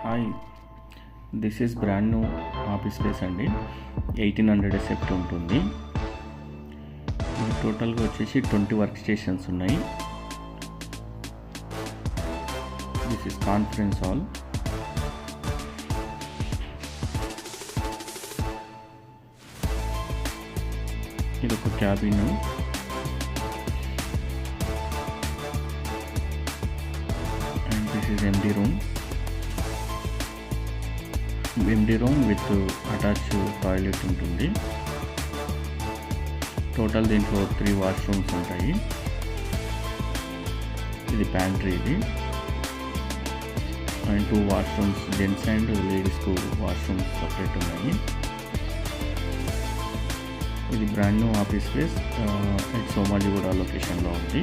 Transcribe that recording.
Hi, this is brand new office space అండి. 1800 సెఫ్ట్ ఉంటుంది. టోటల్గా వచ్చేసి 20 వర్క్ స్టేషన్స్ ఉన్నాయి. This is conference hall. ఇది ఒక cabin. And this is MD room with attach toilet ఉంటుంది. టోటల్ దీంట్లో 3 వాష్రూమ్స్ ఉంటాయి. ఇది ప్యాంట్రీ. ఇది అండ్ 2 వాష్రూమ్స్, జెంట్స్ అండ్ లేడీస్కు వాష్రూమ్స్ సపరేట్ ఉన్నాయి. ఇది brand new office space. Somajiguda లొకేషన్లో ఉంది.